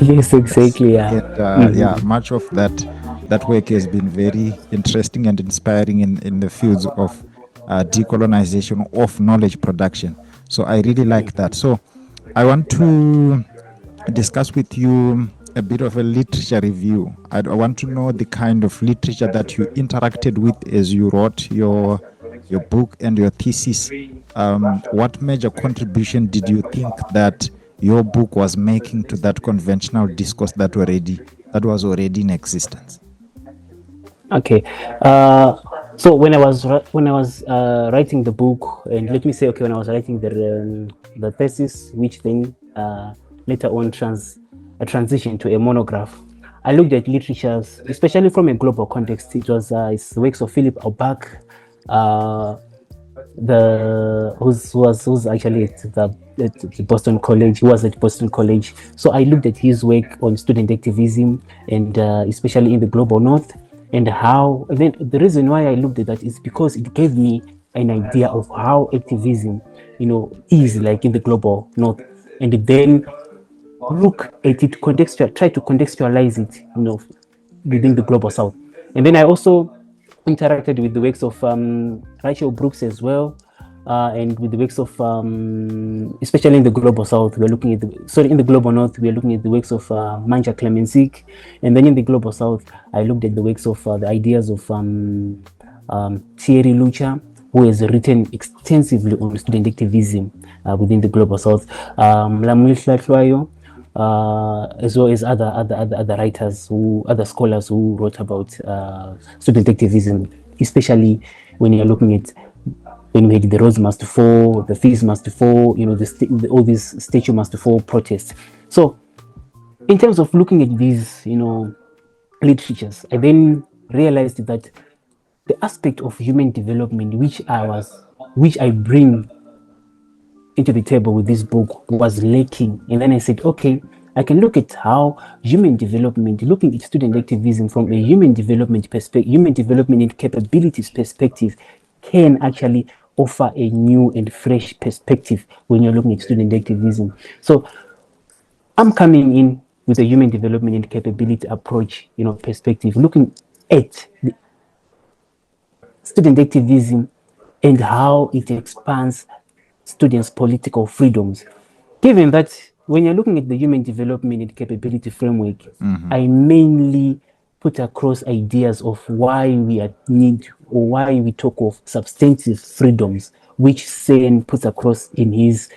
Yes, Yes. exactly. Yeah. And yeah, Mhm. much of that work has been very interesting and inspiring in the fields of decolonization of knowledge production. So I really like that. So I want to discuss with you a bit of a literature review. I want to know the kind of literature that you interacted with as you wrote your book and your thesis. What major contribution did you think that your book was making to that conventional discourse that was already in existence? Okay. Uh, so when I was writing the book, and let me say, okay, when I was writing the thesis, which then later on transitioned to a monograph, I looked at literatures, especially from a global context. It was it's the works of Philip Albach, uh, who's actually at the Boston College. He was at Boston College. So I looked at his work on student activism, and especially in the global north, and how. And then the reason why I looked at that is because it gave me an idea of how activism, is like in the global north, and then look at it, try to contextualize it, within the global south. And then I also interacted with the works of Rachel Brooks as well, and with the works of, especially in the global south, we're looking at in the global north, we're looking at the works of Manja Clemensik, and then in the global south, I looked at the works of the ideas of Thierry Lucha, who has written extensively on student activism within the global south. Lamil Hlatloyo, as well as other writers, other scholars who wrote about student activism, especially when you're looking at when we had the roads must fall, the fees must fall, all these statue must fall protests. So, in terms of looking at these, literatures, I then realized that the aspect of human development which I bring into the table with this book was lacking. And then I said, okay, I can look at how human development, looking at student activism from a human development perspective, human development and capabilities perspective, can actually offer a new and fresh perspective when you're looking at student activism. So I'm coming in with a human development and capability approach, perspective, looking at the student activism and how it expands students' political freedoms. Given that when you're looking at the human development and capability framework, Mm-hmm. I mainly put across ideas of why we need or why we talk of substantive freedoms, which Sen puts across in his,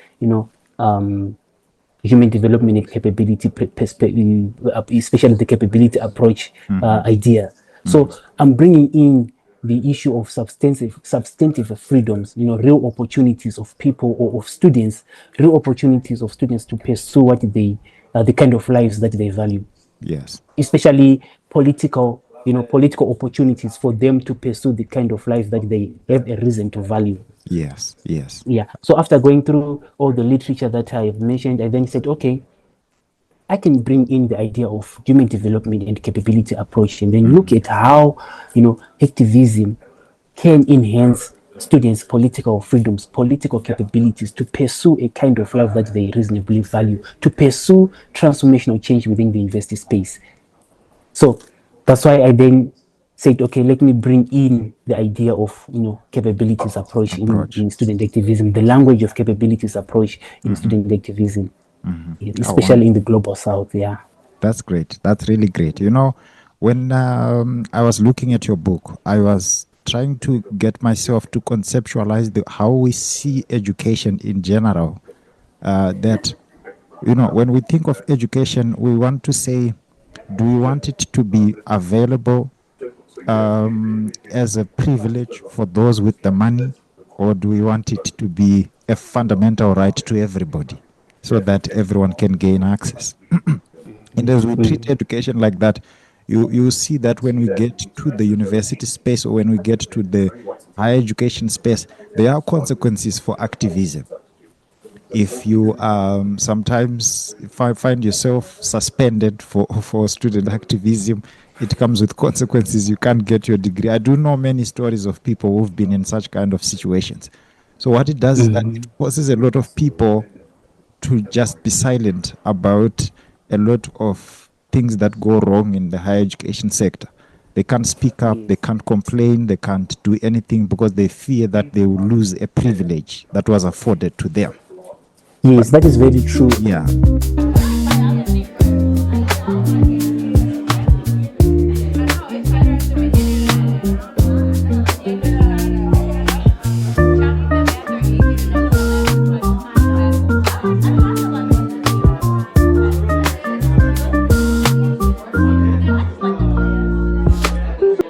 human development and capability perspective, especially the capability approach Mm-hmm. idea. Mm-hmm. So I'm bringing in the issue of substantive freedoms, real opportunities of people or of students, real opportunities of students to pursue the kind of lives that they value, Yes. especially political opportunities for them to pursue the kind of life that they have a reason to value. Yes. Yes. Yeah. So after going through all the literature that I have mentioned, I then said, okay, I can bring in the idea of human development and capability approach, and then look Mm-hmm. at how activism can enhance students' political freedoms, political capabilities to pursue a kind of life that they reasonably value, to pursue transformational change within the university space. So that's why I then said, okay, let me bring in the idea of capabilities approach Approach. in student activism, the language of capabilities approach in Mm-hmm. student activism, Mm-hmm. Oh, especially in the global south. Yeah. that's great. That's really great. You know, when I was looking at your book, I was trying to get myself to conceptualize how we see education in general. That, you know, when we think of education, we want to say, do we want it to be available as a privilege for those with the money, or do we want it to be a fundamental right to everybody so that everyone can gain access? And as we treat Mm. education like that, you see that when we get to the university space or when we get to the higher education space, there are consequences for activism. If you sometimes find yourself suspended for student activism, it comes with consequences. You can't get your degree. I do know many stories of people who've been in such kind of situations. So what it does is that it Mm. forces a lot of people to just be silent about a lot of things that go wrong in the higher education sector. They can't speak up, they can't complain, they can't do anything because they fear that they will lose a privilege that was afforded to them. Yes, that is very true. Yeah.